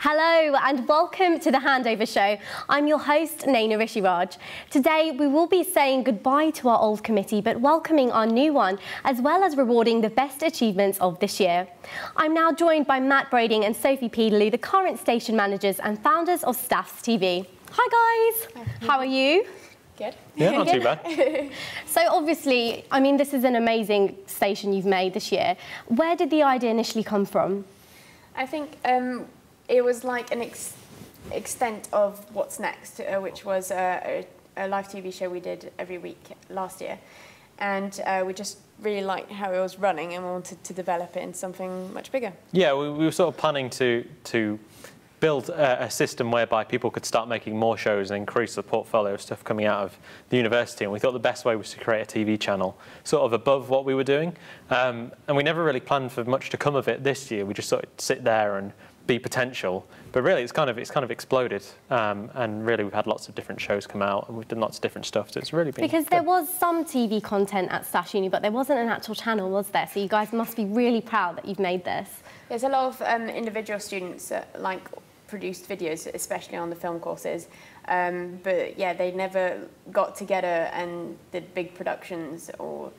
Hello and welcome to the Handover Show. I'm your host, Naina Rishiraj. Today we will be saying goodbye to our old committee but welcoming our new one, as well as rewarding the best achievements of this year. I'm now joined by Matt Brading and Sophie Peterloo, the current station managers and founders of Staffs TV. Hi guys, how are you? Good. Yeah, not too bad. So obviously, I mean, this is an amazing station you've made this year. Where did the idea initially come from? I think it was like an extent of What's Next, which was a live TV show we did every week last year. And we just really liked how it was running and wanted to develop it into something much bigger. Yeah, we were sort of planning to build a system whereby people could start making more shows and increase the portfolio of stuff coming out of the university. And we thought the best way was to create a TV channel sort of above what we were doing. And we never really planned for much to come of it this year. We just sort of sit there and be potential. But really, it's kind of exploded. And really, we've had lots of different shows come out and we've done lots of different stuff. So it's really been Because good. there was some TV content at Staffs Uni, but there wasn't an actual channel, was there? So you guys must be really proud that you've made this. There's a lot of individual students like produced videos, especially on the film courses. But yeah, they never got together and did big productions or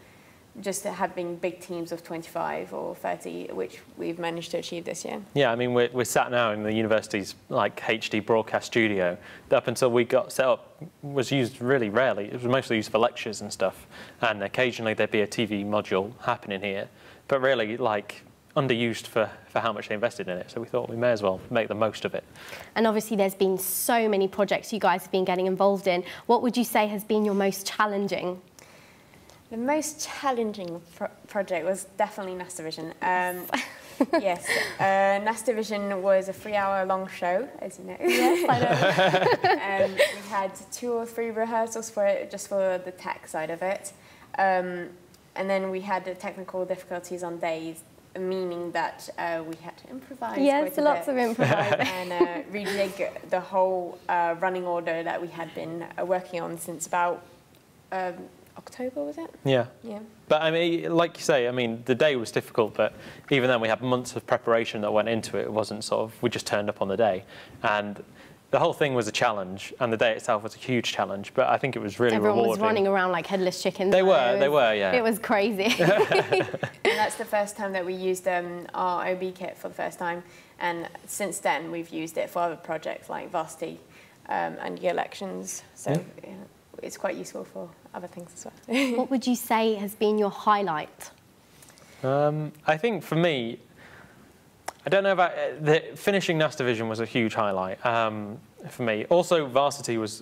just having big teams of 25 or 30, which we've managed to achieve this year. Yeah, I mean, we're sat now in the university's like HD broadcast studio. Up until we got set up was used really rarely. It was mostly used for lectures and stuff. And occasionally there'd be a TV module happening here. But really, like, underused for how much they invested in it, so we thought we may as well make the most of it. And obviously there's been so many projects you guys have been getting involved in. What would you say has been your most challenging? The most challenging project was definitely Nastavision. Yes, Nastavision was a 3-hour-long show, as you know. Yes, I know. We had 2 or 3 rehearsals for it, just for the tech side of it. And then we had the technical difficulties on days, meaning that we had to improvise. Yes, lots of improvising. And rejig the whole running order that we had been working on since about October, was it? Yeah. Yeah. But I mean, like you say, I mean, the day was difficult, but even then we had months of preparation that went into it. It wasn't sort of, we just turned up on the day. And the whole thing was a challenge, and the day itself was a huge challenge, but I think it was really Everyone rewarding. was running around like headless chickens. They were, yeah. It was crazy. And that's the first time that we used our OB kit for the first time, and since then we've used it for other projects like Varsity and the elections, so yeah, it's quite useful for other things as well. What would you say has been your highlight? I think for me, I don't know about finishing Nastavision was a huge highlight for me. Also, Varsity was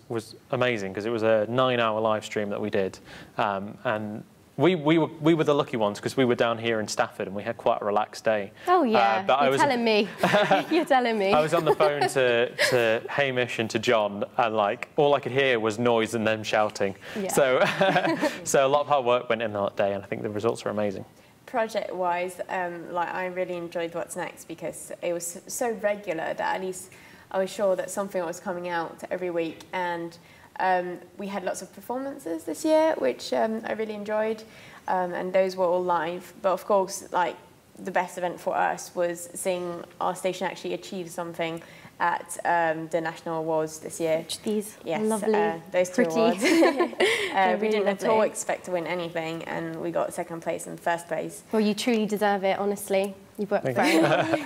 amazing because it was a 9-hour live stream that we did, and we were the lucky ones because we were down here in Stafford and we had quite a relaxed day. Oh yeah, but you're telling me. You're telling me. I was on the phone to Hamish and to John, and like all I could hear was noise and them shouting. Yeah. So a lot of hard work went in that day, and I think the results were amazing. Project-wise, like I really enjoyed What's Next because it was so regular that at least I was sure that something was coming out every week, and we had lots of performances this year, which I really enjoyed, and those were all live. But of course, like the best event for us was seeing our station actually achieve something at the National Awards this year. These yes, lovely, those 2 pretty. awards. We didn't at all lovely. expect to win anything, and we got 2nd place and 1st place. Well, you truly deserve it, honestly. You've worked very hard.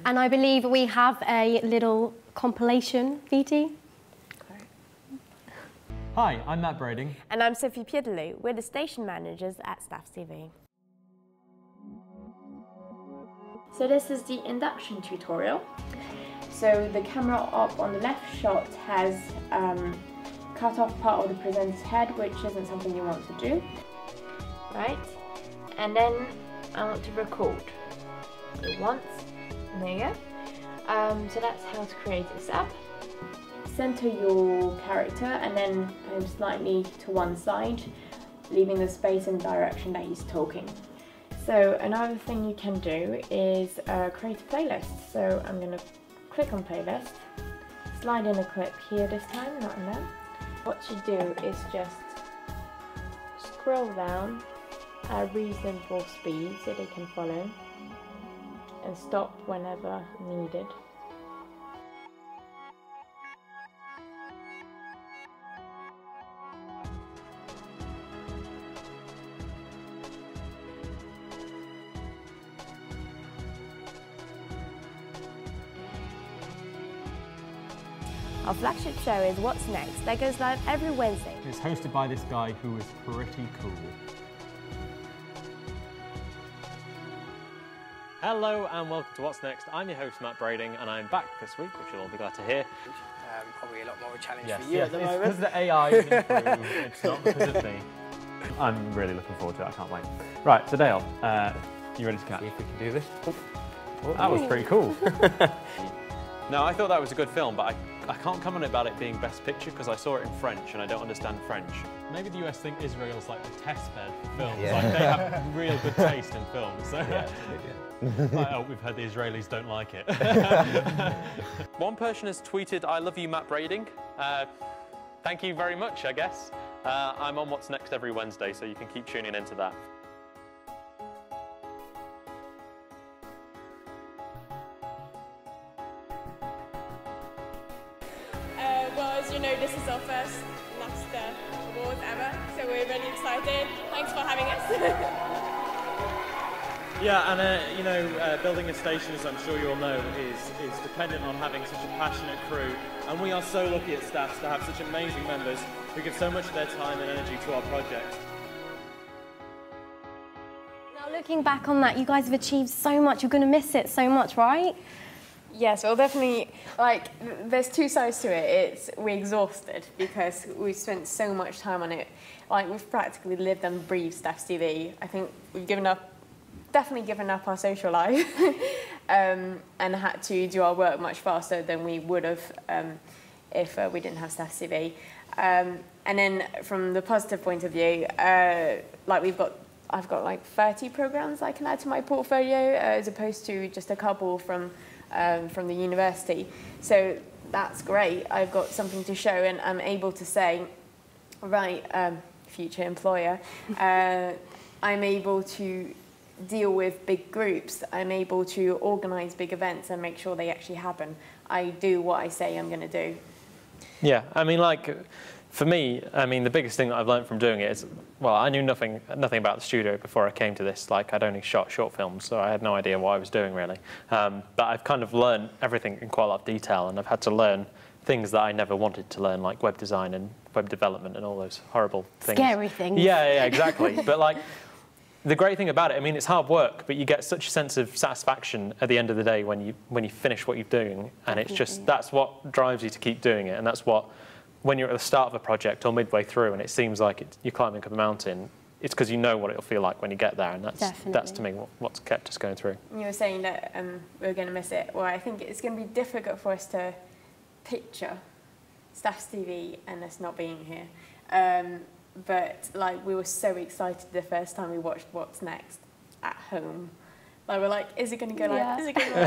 And I believe we have a little compilation, VT. Hi, I'm Matt Brading. And I'm Sophie Peterloo. We're the station managers at Staffs TV. So this is the induction tutorial. So the camera up on the left shot has cut off part of the presenter's head, which isn't something you want to do. Right? And then I want to record. So once, and there you go. So that's how to create this app. Center your character and then slightly to one side, leaving the space and direction that he's talking. So another thing you can do is create a playlist. So I'm going to click on playlist, slide in a clip here this time, not in there. What you do is just scroll down at a reasonable speed so they can follow, and stop whenever needed. Our flagship show is What's Next, that goes live every Wednesday. It's hosted by this guy who is pretty cool. Hello and welcome to What's Next. I'm your host Matt Brading and I'm back this week, which you'll all be glad to hear. Probably a lot more of a challenge Yes, for you at the moment. It's because the AI is improved, it's not because of me. I'm really looking forward to it, I can't wait. Right, so Dale, you ready to catch? See if we can do this. Oh. That was pretty cool. No, I thought that was a good film, but I can't comment about it being Best Picture because I saw it in French and I don't understand French. Maybe the US think Israel's like the test bed for films. Yeah. Like they have real good taste in films. So I hope we've heard the Israelis don't like it. One person has tweeted, "I love you, Matt Brading." Thank you very much, I guess. I'm on What's Next every Wednesday, so you can keep tuning into that. Well, as you know, this is our first NAFTA awards ever, so we're really excited. Thanks for having us. Yeah, and you know, building a station, as I'm sure you all know, is dependent on having such a passionate crew, and we are so lucky at Staffs to have such amazing members who give so much of their time and energy to our project. Now, looking back on that, you guys have achieved so much. You're going to miss it so much, right? Yes, well, definitely, like, there's two sides to it. We're exhausted because we've spent so much time on it. Like, we've practically lived and breathed Staffs TV. I think we've definitely given up our social life and had to do our work much faster than we would have if we didn't have Staffs TV. And then from the positive point of view, like I've got like 30 programs I can add to my portfolio as opposed to just a couple from the university. So that's great. I've got something to show and I'm able to say, right, future employer, I'm able to deal with big groups. I'm able to organise big events and make sure they actually happen. I do what I say I'm going to do. Yeah, I mean, like, for me, I mean, the biggest thing that I've learned from doing it is, well, I knew nothing about the studio before I came to this. Like, I'd only shot short films, so I had no idea what I was doing, really. But I've kind of learned everything in quite a lot of detail, and I've had to learn things that I never wanted to learn, like web design and web development and all those horrible things. Scary things. Yeah, exactly. But, like, the great thing about it, I mean, it's hard work, but you get such a sense of satisfaction at the end of the day when you finish what you're doing, and it's just, that's what drives you to keep doing it, and that's what, when you're at the start of a project or midway through and it seems like you're climbing up a mountain, it's because you know what it'll feel like when you get there, and that's to me what's kept us going through. You were saying that we're going to miss it. Well, I think it's going to be difficult for us to picture Staffs TV and us not being here. But like, we were so excited the first time we watched What's Next at home. Like, we're like, is it going to go like? Is it going to go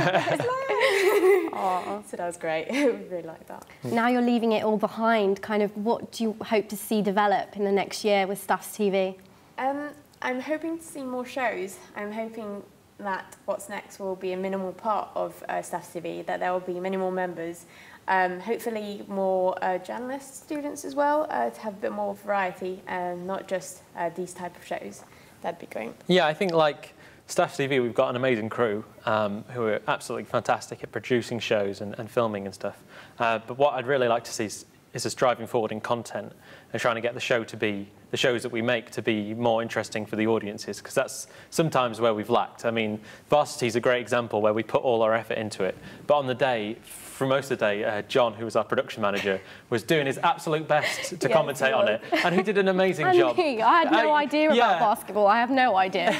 like? So that was great. We really liked that. Now you're leaving it all behind. Kind of, what do you hope to see develop in the next year with Staffs TV? I'm hoping to see more shows. I'm hoping that What's Next will be a minimal part of Staffs TV, that there will be many more members. Hopefully more journalist students as well, to have a bit more variety and not just these type of shows. That'd be great. Yeah, I think like Staffs TV, we've got an amazing crew who are absolutely fantastic at producing shows and filming and stuff. But what I'd really like to see is us driving forward in content and trying to get the shows that we make to be more interesting for the audiences, because that's sometimes where we've lacked. I mean, Varsity is a great example where we put all our effort into it, but on the day, for most of the day, John, who was our production manager, was doing his absolute best to commentate on it, and he did an amazing job. I had no idea about basketball. I have no idea.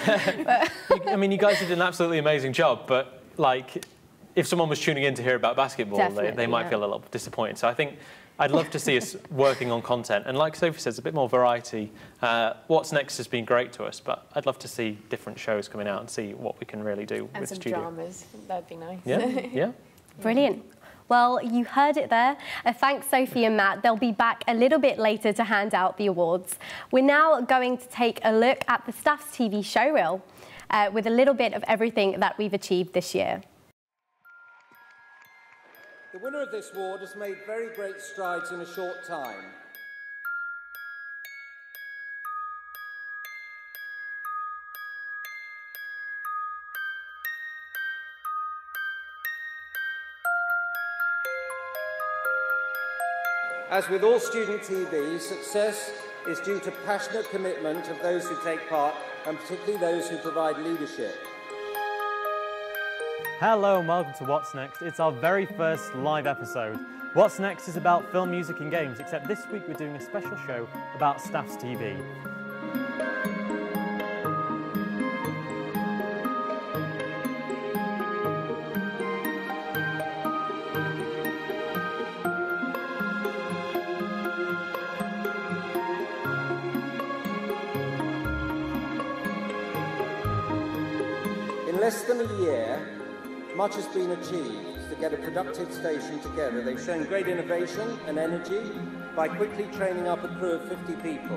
I mean, you guys did an absolutely amazing job, but like, if someone was tuning in to hear about basketball, they might feel a little disappointed. So I think I'd love to see us working on content, and like Sophie says, a bit more variety. What's Next has been great to us, but I'd love to see different shows coming out and see what we can really do with the studio. And some dramas, that'd be nice. Yeah. Brilliant. Well, you heard it there. Thanks, Sophie and Matt. They'll be back a little bit later to hand out the awards. We're now going to take a look at the Staffs TV showreel with a little bit of everything that we've achieved this year. The winner of this award has made very great strides in a short time. As with all student TV, success is due to passionate commitment of those who take part, and particularly those who provide leadership. Hello and welcome to What's Next. It's our very first live episode. What's Next is about film, music and games, except this week we're doing a special show about Staff's TV. In less than a year, much has been achieved to get a productive station together. They've shown great innovation and energy by quickly training up a crew of 50 people.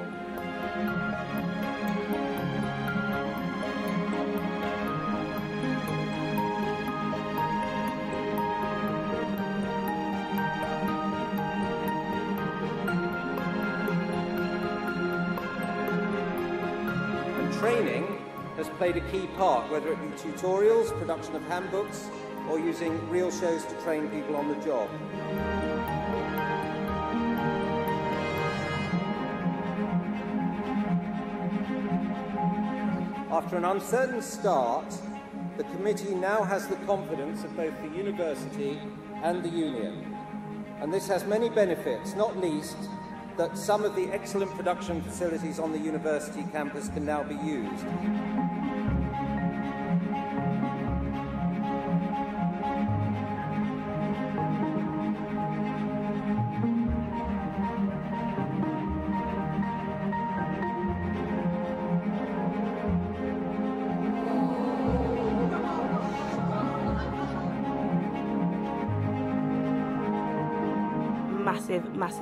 And training has played a key part, whether it be tutorials, production of handbooks, or using real shows to train people on the job. After an uncertain start, the committee now has the confidence of both the university and the union. And this has many benefits, not least that some of the excellent production facilities on the university campus can now be used.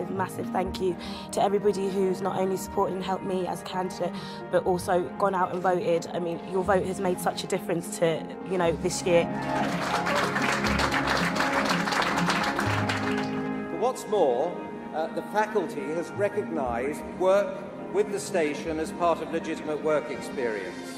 Massive thank you to everybody who's not only supported and helped me as a candidate, but also gone out and voted. I mean, your vote has made such a difference to, you know, this year. But what's more, the faculty has recognised work with the station as part of legitimate work experience.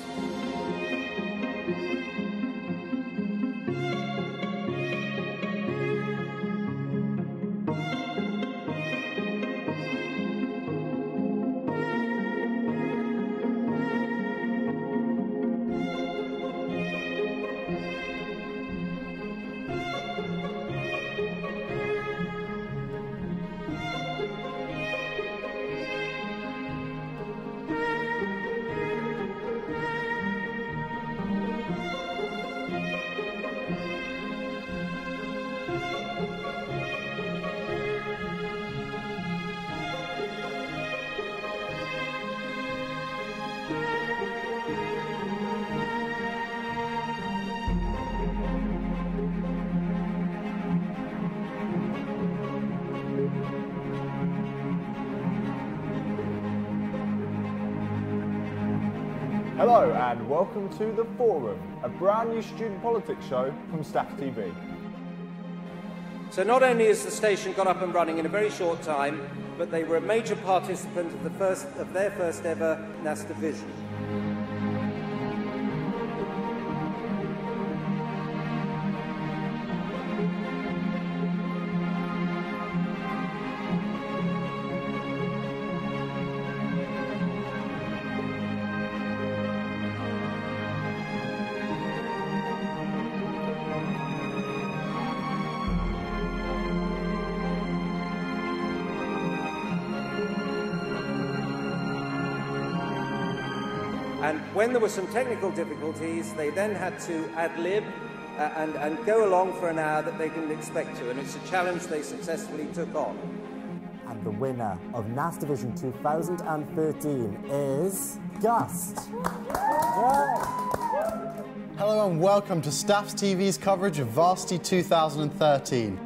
Hello and welcome to The Forum, a brand new student politics show from Staff TV. So not only has the station got up and running in a very short time, but they were a major participant of their first ever NAS division. And when there were some technical difficulties, they then had to ad-lib and go along for an hour that they didn't expect to, and it's a challenge they successfully took on. And the winner of NAS Division 2013 is Gust. Hello and welcome to Staffs TV's coverage of Varsity 2013.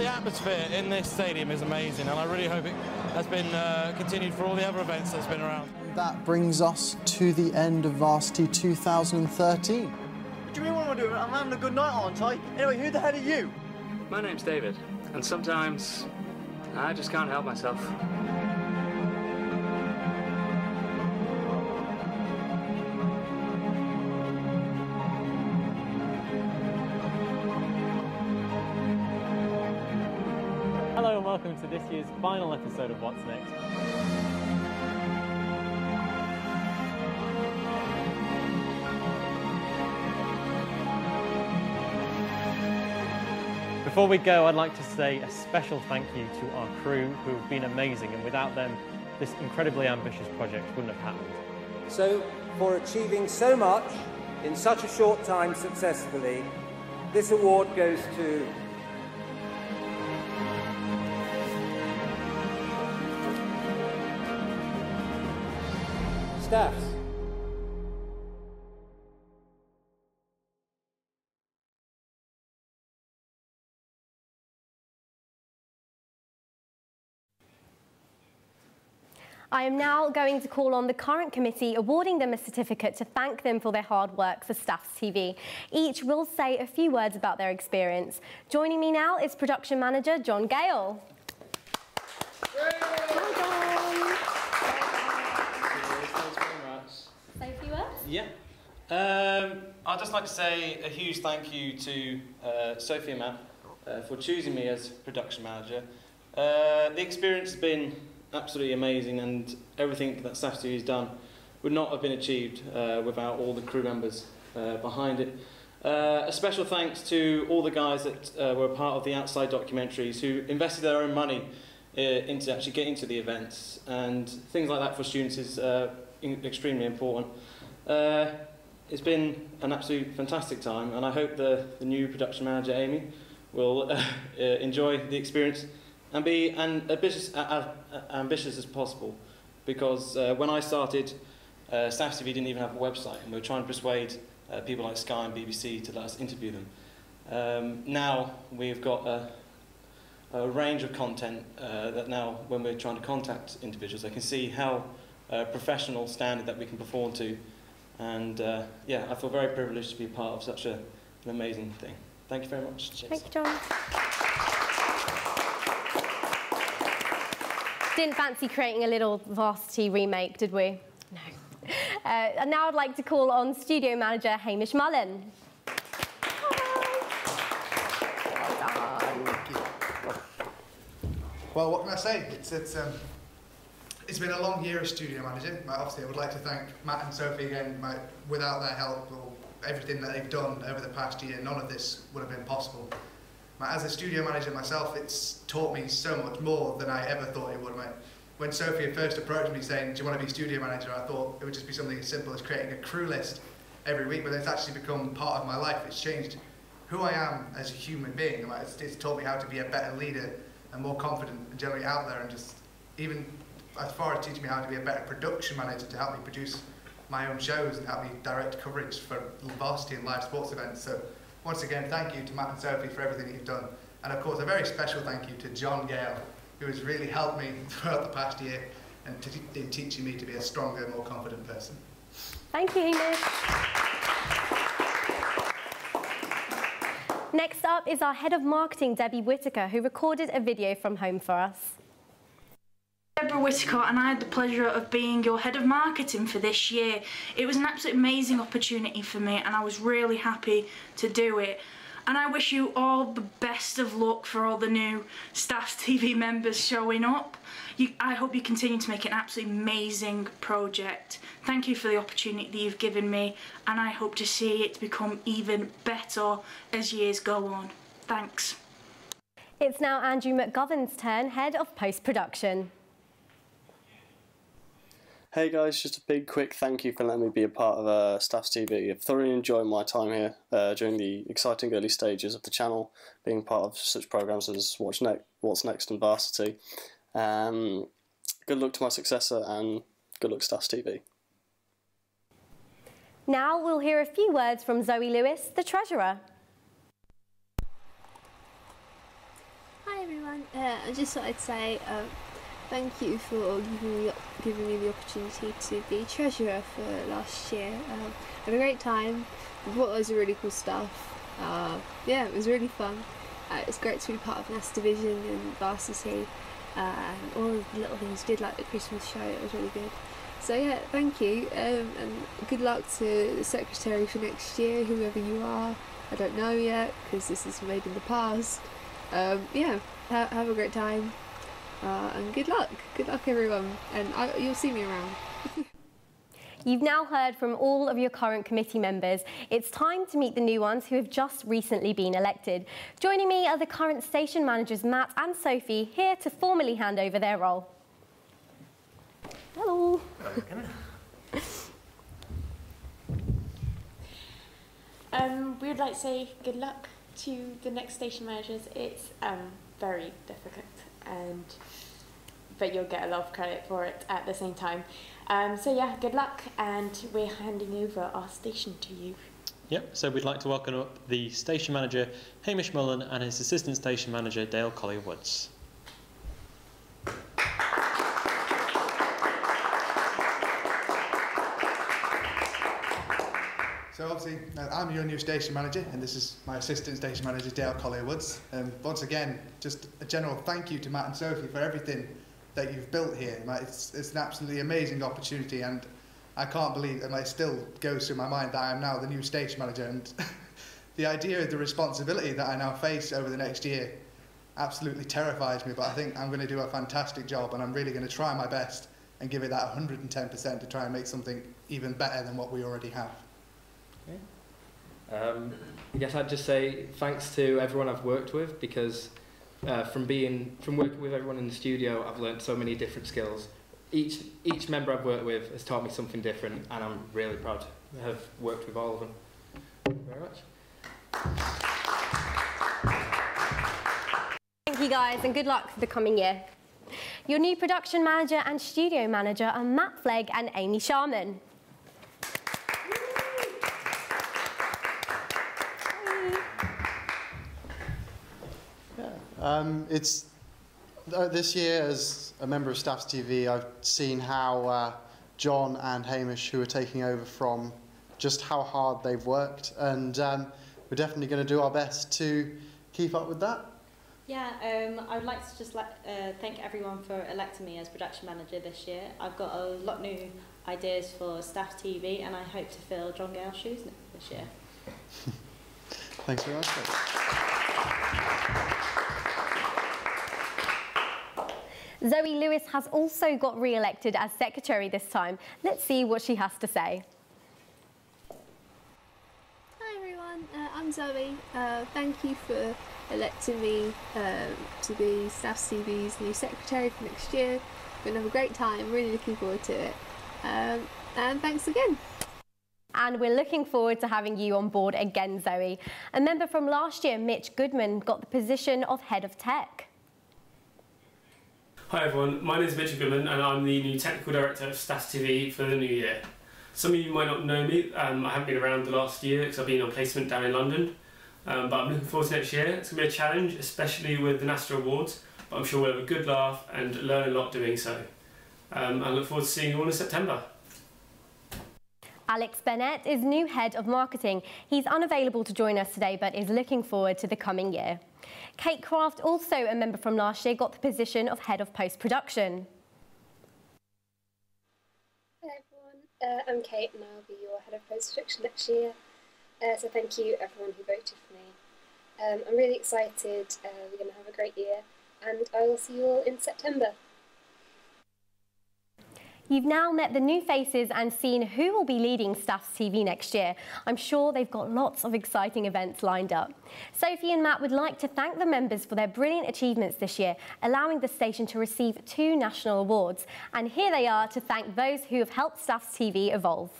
the atmosphere in this stadium is amazing, and I really hope it has been continued for all the other events that's been around. That brings us to the end of Varsity 2013. What do you mean what am I doing? I'm having a good night, aren't I? Anyway, who the hell are you? My name's David, and sometimes I just can't help myself. Hello and welcome to this year's final episode of What's Next. Before we go, I'd like to say a special thank you to our crew who have been amazing, and without them, this incredibly ambitious project wouldn't have happened. So, for achieving so much in such a short time successfully, this award goes to staffs. I am now going to call on the current committee, awarding them a certificate to thank them for their hard work for Staffs TV. Each will say a few words about their experience. Joining me now is production manager John Gale. Say a few words? Yeah. I'd just like to say a huge thank you to Sophie and Matt for choosing me as production manager. The experience has been absolutely amazing, and everything that Staffs TV has done would not have been achieved without all the crew members behind it. A special thanks to all the guys that were part of the outside documentaries who invested their own money into actually getting to the events, and things like that for students is extremely important. It's been an absolute fantastic time, and I hope the new production manager, Amy, will enjoy the experience and be ambitious as possible, because when I started, Staffs TV didn't even have a website, and we were trying to persuade people like Sky and BBC to let us interview them. Now we've got a range of content that now, when we're trying to contact individuals, they can see how professional standard that we can perform to, and yeah, I feel very privileged to be part of such an amazing thing. Thank you very much. Cheers. Thank you, John. Didn't fancy creating a little Varsity remake, did we? No. And now I'd like to call on studio manager Hamish Mullen. Well, what can I say? It's been a long year as studio manager. Obviously, I would like to thank Matt and Sophie again. Without their help or everything that they've done over the past year, none of this would have been possible. As a studio manager myself, it's taught me so much more than I ever thought it would. When Sophie first approached me saying, "Do you want to be studio manager?" I thought it would just be something as simple as creating a crew list every week, but it's actually become part of my life. It's changed who I am as a human being. It's taught me how to be a better leader and more confident and generally out there, and just even as far as teaching me how to be a better production manager to help me produce my own shows and help me direct coverage for Varsity and live sports events. So once again, thank you to Matt and Sophie for everything that you've done. And of course, a very special thank you to John Gale, who has really helped me throughout the past year and in teaching me to be a stronger, more confident person. Thank you, Hamish. Next up is our head of marketing, Debbie Whitaker, who recorded a video from home for us. Deborah Whitaker, and I had the pleasure of being your head of marketing for this year. It was an absolutely amazing opportunity for me, and I was really happy to do it. And I wish you all the best of luck for all the new Staffs TV members showing up. I hope you continue to make an absolutely amazing project. Thank you for the opportunity that you've given me, and I hope to see it become even better as years go on. Thanks. It's now Andrew McGovern's turn, head of post-production. Hey guys, just a big quick thank you for letting me be a part of Staffs TV. I've thoroughly enjoyed my time here during the exciting early stages of the channel, being part of such programmes as What's Next and Varsity. Good luck to my successor, and good luck Staffs TV. Now we'll hear a few words from Zoe Lewis, the Treasurer. Hi everyone. I just thought I'd say thank you for giving me the opportunity to be treasurer for last year. I had a great time. We bought loads of really cool stuff. Yeah, it was really fun. It was great to be part of NAS Division and Varsity, and all of the little things we did, like the Christmas show. It was really good. So yeah, thank you, and good luck to the secretary for next year, whoever you are. I don't know yet because this is made in the past. Yeah, have a great time, and good luck everyone, and you'll see me around. You've now heard from all of your current committee members. It's time to meet the new ones who have just recently been elected. Joining me are the current station managers Matt and Sophie, here to formally hand over their role. Hello. We would like to say good luck to the next station managers. It's very difficult, but you'll get a lot of credit for it at the same time. So yeah, good luck, and we're handing over our station to you. Yep, so we'd like to welcome up the station manager Hamish Mullen and his assistant station manager Dale Collier-Woods. So obviously, I'm your new station manager, and this is my assistant station manager, Dale Collier-Woods. Once again, just a general thank you to Matt and Sophie for everything that you've built here. It's an absolutely amazing opportunity, and I can't believe, and it still goes through my mind that I am now the new station manager, and the idea of the responsibility that I now face over the next year absolutely terrifies me, but I think I'm going to do a fantastic job, and I'm really going to try my best and give it that 110% to try and make something even better than what we already have. I guess I'd just say thanks to everyone I've worked with, because from working with everyone in the studio, I've learned so many different skills. Each member I've worked with has taught me something different, and I'm really proud to have worked with all of them. Thank you very much. Thank you guys, and good luck for the coming year. Your new production manager and studio manager are Matt Flegg and Amy Sharman. This year, as a member of Staffs TV, I've seen how John and Hamish, who are taking over from, just how hard they've worked, and we're definitely going to do our best to keep up with that. Yeah, I would like to just thank everyone for electing me as production manager this year. I've got a lot of new ideas for Staffs TV, and I hope to fill John Gale's shoes this year. Thanks very much. Zoe Lewis has also got re-elected as secretary this time. Let's see what she has to say. Hi everyone, I'm Zoe. Thank you for electing me to be Staffs TV's new secretary for next year. We're going to have a great time, really looking forward to it. And thanks again. And we're looking forward to having you on board again, Zoe. A member from last year, Mitch Goodman, got the position of Head of Tech. Hi everyone, my name is Mitchell Goodman and I'm the new Technical Director of Staffs TV for the new year. Some of you might not know me, I haven't been around the last year because I've been on placement down in London, but I'm looking forward to next year. It's going to be a challenge, especially with the NASTA Awards, but I'm sure we'll have a good laugh and learn a lot doing so. I look forward to seeing you all in September. Alex Bennett is new Head of Marketing. He's unavailable to join us today, but is looking forward to the coming year. Kate Craft, also a member from last year, got the position of Head of Post-Production. Hi everyone, I'm Kate and I'll be your Head of Post-Production next year. So thank you everyone who voted for me. I'm really excited, we're going to have a great year, and I will see you all in September. You've now met the new faces and seen who will be leading Staffs TV next year. I'm sure they've got lots of exciting events lined up. Sophie and Matt would like to thank the members for their brilliant achievements this year, allowing the station to receive 2 national awards. And here they are to thank those who have helped Staffs TV evolve.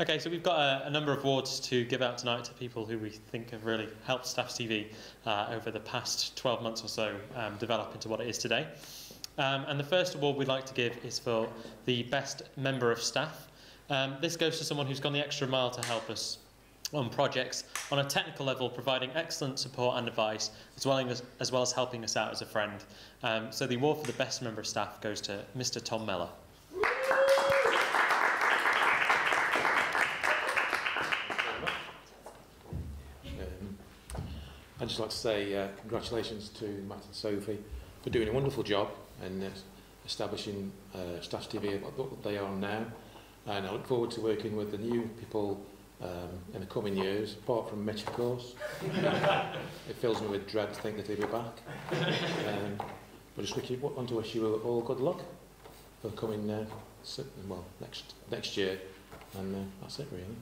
Okay, so we've got a number of awards to give out tonight to people who we think have really helped Staffs TV over the past 12 months or so develop into what it is today. And the first award we'd like to give is for the Best Member of Staff. This goes to someone who's gone the extra mile to help us on projects on a technical level, providing excellent support and advice, as well as helping us out as a friend. So the award for the best member of staff goes to Mr. Tom Mellor. I'd just like to say congratulations to Matt and Sophie for doing a wonderful job and establishing Staffs TV what they are now. And I look forward to working with the new people in the coming years, apart from Mitch, of course. It fills me with dread to think that he'll be back. But just want to wish you all good luck for coming next year. And that's it, really.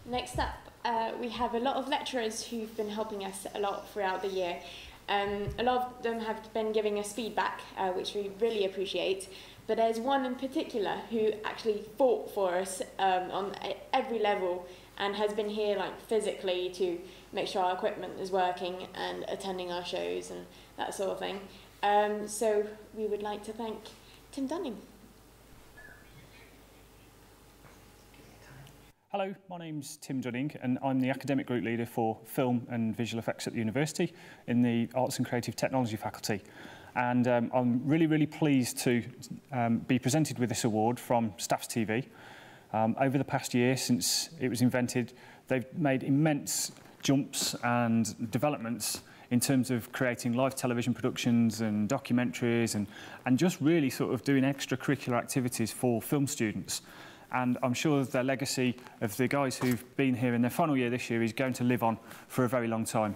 Next up, we have a lot of lecturers who've been helping us a lot throughout the year. A lot of them have been giving us feedback, which we really appreciate. But there's one in particular who actually fought for us on every level and has been here physically to make sure our equipment is working and attending our shows and that sort of thing. So we would like to thank Tim Dunning. Hello, my name's Tim Dunning and I'm the Academic Group Leader for Film and Visual Effects at the University in the Arts and Creative Technology faculty. And I'm really pleased to be presented with this award from Staffs TV. Over the past year since it was invented, they've made immense jumps and developments in terms of creating live television productions and documentaries and just really sort of doing extracurricular activities for film students. And I'm sure their legacy of the guys who've been here in their final year this year is going to live on for a very long time.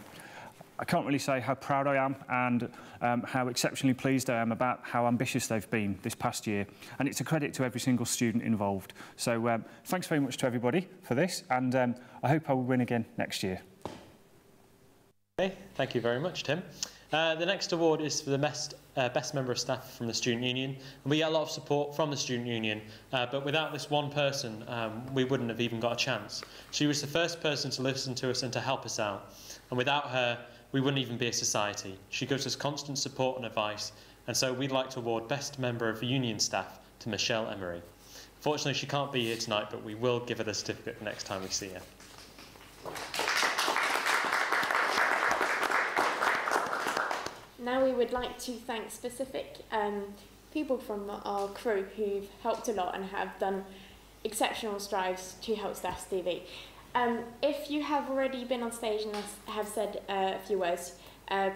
I can't really say how proud I am and how exceptionally pleased I am about how ambitious they've been this past year. And it's a credit to every single student involved. So thanks very much to everybody for this, and I hope I will win again next year. Okay, thank you very much, Tim. The next award is for the best member of staff from the Student Union. And we get a lot of support from the Student Union, but without this one person, we wouldn't have even got a chance. She was the first person to listen to us and to help us out. And without her, we wouldn't even be a society. She gives us constant support and advice, and so we'd like to award Best Member of Union Staff to Michelle Emery. Fortunately, she can't be here tonight, but we will give her the certificate the next time we see her. Now we would like to thank specific people from our crew who've helped a lot and have done exceptional strives to help Staffs TV. If you have already been on stage and have said a few words,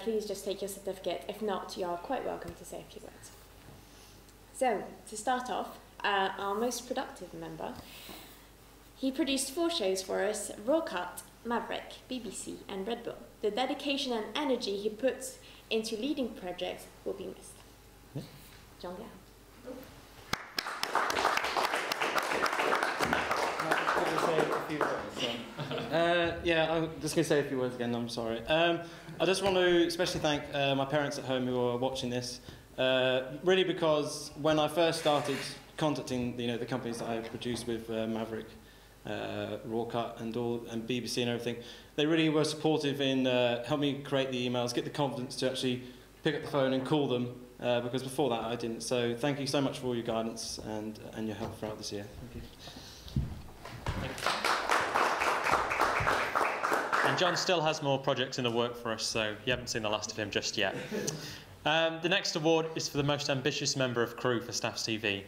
please just take your certificate. If not, you are quite welcome to say a few words. So, to start off, our most productive member, he produced 4 shows for us: Raw Cut, Maverick, BBC and Red Bull. The dedication and energy he puts into leading projects will be missed. John Gow. Yeah, I'm just going to say a few words again, I'm sorry. I just want to especially thank my parents at home who are watching this, really, because when I first started contacting the companies that I produced with Maverick, Raw Cut and BBC and everything, they really were supportive in helping me create the emails, get the confidence to actually pick up the phone and call them, because before that I didn't. So thank you so much for all your guidance and your help throughout this year. Thank you. And John still has more projects in the work for us, so you haven't seen the last of him just yet. The next award is for the most ambitious member of crew for Staffs TV.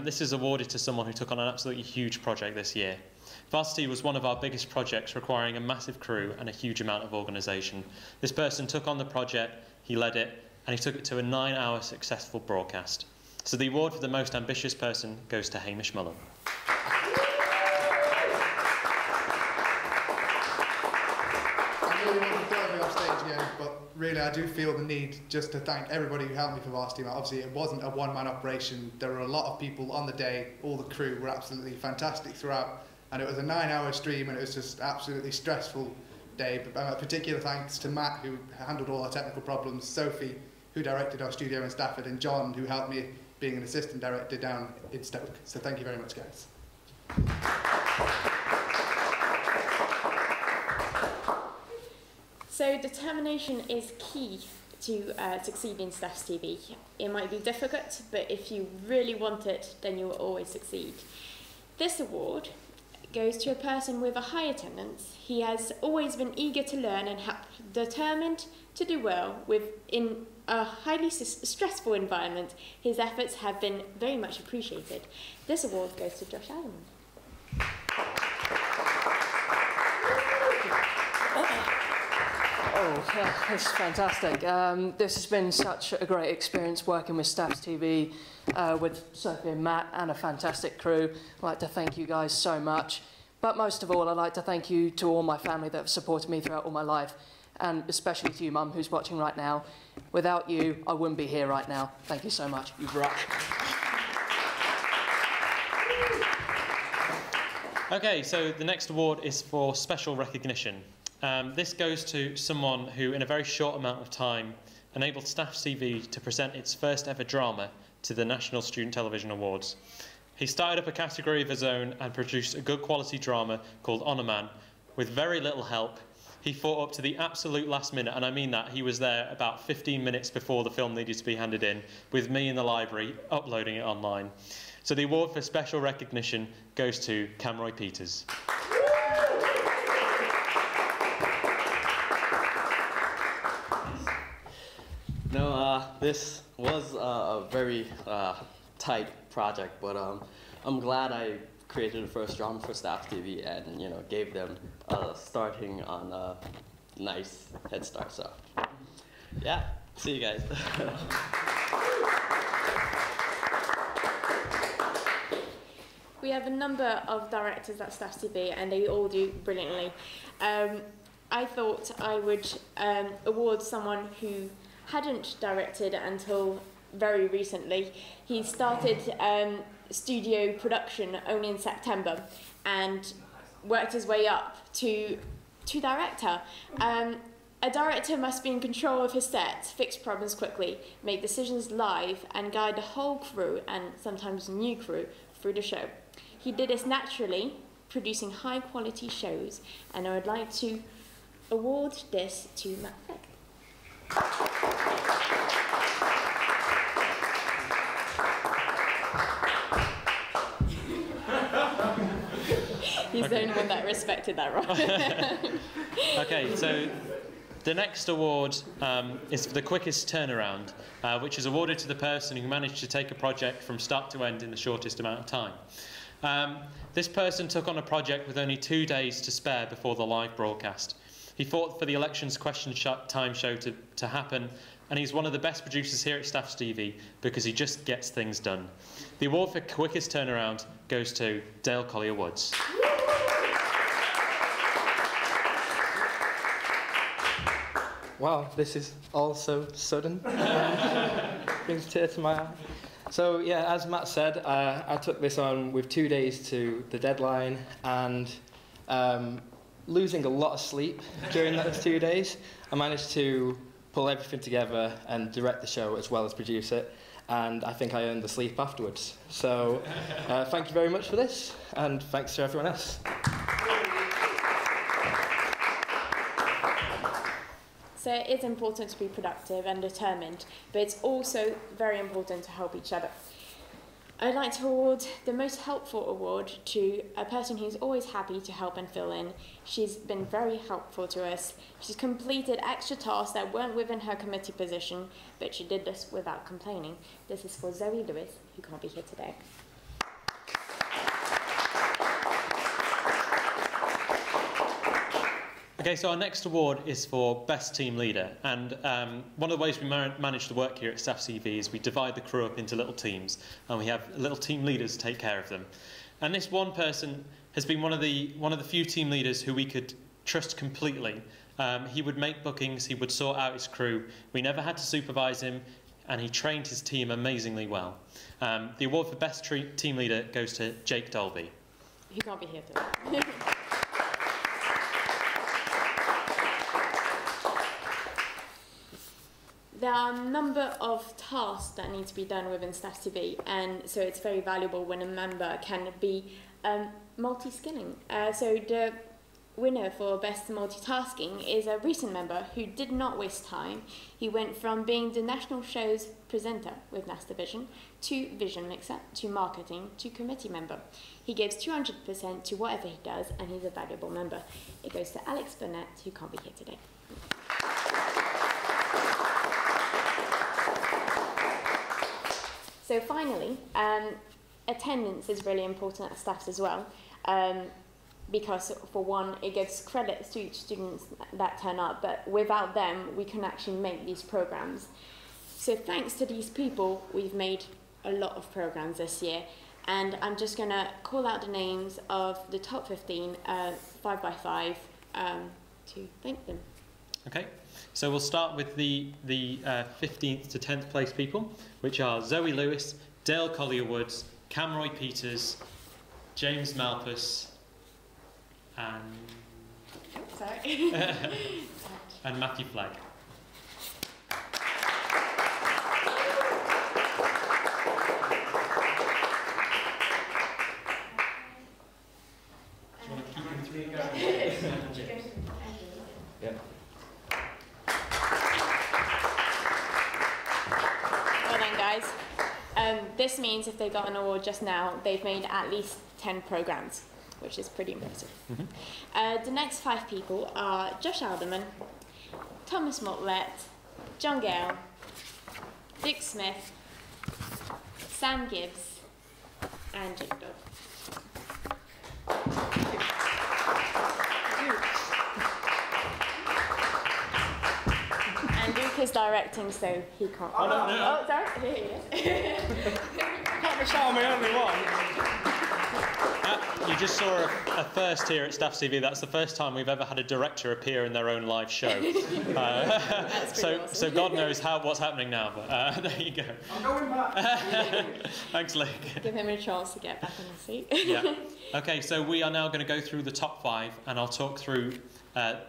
This is awarded to someone who took on an absolutely huge project this year. Varsity was one of our biggest projects, requiring a massive crew and a huge amount of organisation. This person took on the project, he led it, and he took it to a 9-hour successful broadcast. So the award for the most ambitious person goes to Hamish Mullen. But really I do feel the need just to thank everybody who helped me for Varsity. Obviously it wasn't a one-man operation, there were a lot of people on the day, all the crew were absolutely fantastic throughout, and it was a 9-hour stream and it was just absolutely stressful day. But particular thanks to Matt, who handled all our technical problems, Sophie, who directed our studio in Stafford, and John, who helped me being an assistant director down in Stoke. So thank you very much, guys. So determination is key to succeed in Staffs TV. It might be difficult, but if you really want it, then you will always succeed. This award goes to a person with a high attendance. He has always been eager to learn and determined to do well in a highly stressful environment. His efforts have been very much appreciated. This award goes to Josh Allen. Oh, it's fantastic. This has been such a great experience working with Staffs TV, with Sophie and Matt and a fantastic crew. I'd like to thank you guys so much. But most of all, I'd like to thank you to all my family that have supported me throughout all my life, and especially to you, Mum, who's watching right now. Without you, I wouldn't be here right now. Thank you so much. You've rocked. Okay, so the next award is for special recognition. This goes to someone who, in a very short amount of time, enabled Staffs TV to present its first ever drama to the National Student Television Awards. He started up a category of his own and produced a good quality drama called Honour Man. With very little help, he fought up to the absolute last minute, and I mean that. He was there about 15 minutes before the film needed to be handed in, with me in the library uploading it online. So the award for special recognition goes to Camroy Peters. No, this was a very tight project, but I'm glad I created the first drama for Staffs TV and, you know, gave them starting on a nice head start. So, yeah, see you guys. We have a number of directors at Staffs TV, and they all do brilliantly. I thought I would award someone who hadn't directed until very recently. He started studio production only in September and worked his way up to director. A director must be in control of his set, fix problems quickly, make decisions live, and guide the whole crew, and sometimes new crew, through the show. He did this naturally, producing high quality shows, and I would like to award this to Matt Fleck. He's the only one that respected that, right? Okay, so the next award is for the quickest turnaround, which is awarded to the person who managed to take a project from start to end in the shortest amount of time. This person took on a project with only 2 days to spare before the live broadcast. He fought for the elections question time show to happen, and he's one of the best producers here at Staffs TV because he just gets things done. The award for quickest turnaround goes to Dale Collier-Woods. Wow, this is all so sudden. Brings a tear to my eye. So yeah, as Matt said, I took this on with 2 days to the deadline, and losing a lot of sleep during those 2 days, I managed to pull everything together and direct the show as well as produce it, and I think I earned the sleep afterwards. So thank you very much for this, and thanks to everyone else. So it is important to be productive and determined, but it's also very important to help each other. I'd like to award the most helpful award to a person who's always happy to help and fill in. She's been very helpful to us. She's completed extra tasks that weren't within her committee position, but she did this without complaining. This is for Zoe Lewis, who can't be here today. Okay, so our next award is for Best Team Leader, and one of the ways we manage to work here at Staffs TV is we divide the crew up into little teams, and we have little team leaders take care of them. And this one person has been one of the few team leaders who we could trust completely. He would make bookings, he would sort out his crew. We never had to supervise him, and he trained his team amazingly well. The award for Best Team Leader goes to Jake Dolby. He can't be here today. There are a number of tasks that need to be done within Staffs TV, and so it's very valuable when a member can be multi-skilling. So winner for Best Multitasking is a recent member who did not waste time. He went from being the national show's presenter with NASTA Vision, to vision mixer, to marketing, to committee member. He gives 200% to whatever he does, and he's a valuable member. It goes to Alex Burnett, who can't be here today. So finally, attendance is really important at staffs as well. Because for one, it gives credit to students that turn up, but without them, we can actually make these programs. So thanks to these people, we've made a lot of programs this year, and I'm just gonna call out the names of the top 15, 5 by 5, to thank them. Okay, so we'll start with the 15th to 10th place people, which are Zoe Lewis, Dale Collier-Woods, Camroy Peters, James Malpas, and and Matthew Flagg. Do you want to keep them three going? Yeah. Well then, guys. This means if they got an award just now, they've made at least 10 programs, which is pretty impressive. The next 5 people are Josh Alderman, Thomas Motlett, John Gale, Dick Smith, Sam Gibbs, and Jake Dove. And Luke is directing, so he can't. Oh, no. Oh, sorry. Here he is. Can't be shouting me only one. You just saw a first here at Staff TV. That's the first time we've ever had a director appear in their own live show. So God knows what's happening now. But there you go. I'm going back. Thanks, Luke. Give him a chance to get back on the seat. Yeah. Okay, so we are now going to go through the top 5, and I'll talk through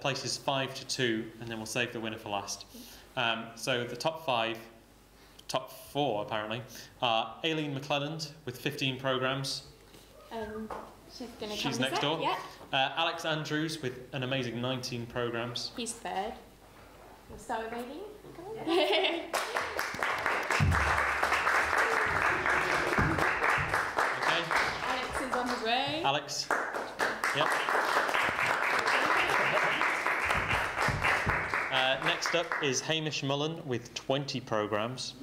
places 5 to 2, and then we'll save the winner for last. So the top 4 apparently, are Aileen McClelland with 15 programmes. She's next door. Yeah. Alex Andrews with an amazing 19 programmes. He's third. We'll start with Aileen. Okay. Alex is on his way. Alex. Yep. Next up is Hamish Mullen with 20 programmes.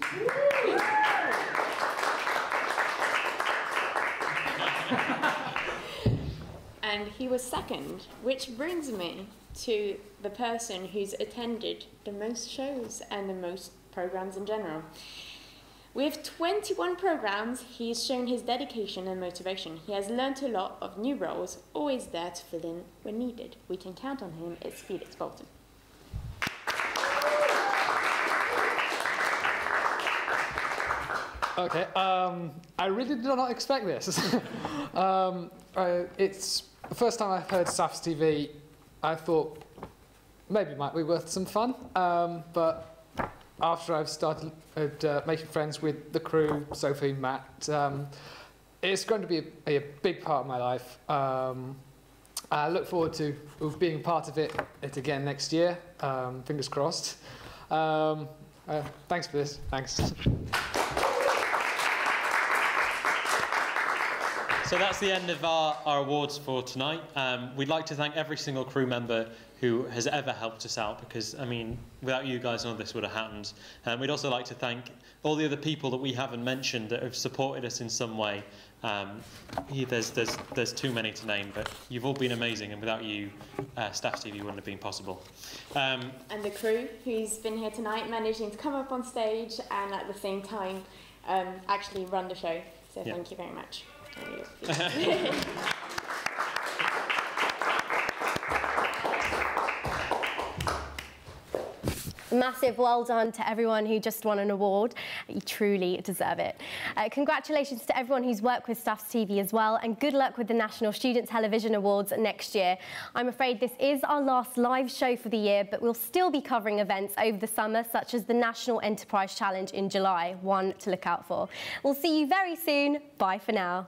And he was second, which brings me to the person who's attended the most shows and the most programs in general. With 21 programs, he's shown his dedication and motivation. He has learnt a lot of new roles, always there to fill in when needed. We can count on him. It's Felix Bolton. Okay, I really did not expect this. It's the first time I've heard Staffs TV. I thought maybe it might be worth some fun, but after I've started making friends with the crew, Sophie, Matt, it's going to be a big part of my life. I look forward to being part of it again next year, fingers crossed. Thanks for this, thanks. So that's the end of our awards for tonight. We'd like to thank every single crew member who has ever helped us out, because, I mean, without you guys, none of this would have happened. We'd also like to thank all the other people that we haven't mentioned that have supported us in some way. There's too many to name, but you've all been amazing, and without you, Staff TV wouldn't have been possible. And the crew who's been here tonight, managing to come up on stage and at the same time actually run the show. So Yeah. Thank you very much. Massive well done to everyone who just won an award. You truly deserve it. Congratulations to everyone who's worked with Staffs TV as well, and good luck with the National Student Television Awards next year. I'm afraid this is our last live show for the year, but we'll still be covering events over the summer, such as the National Enterprise Challenge in July, one to look out for. We'll see you very soon. Bye for now.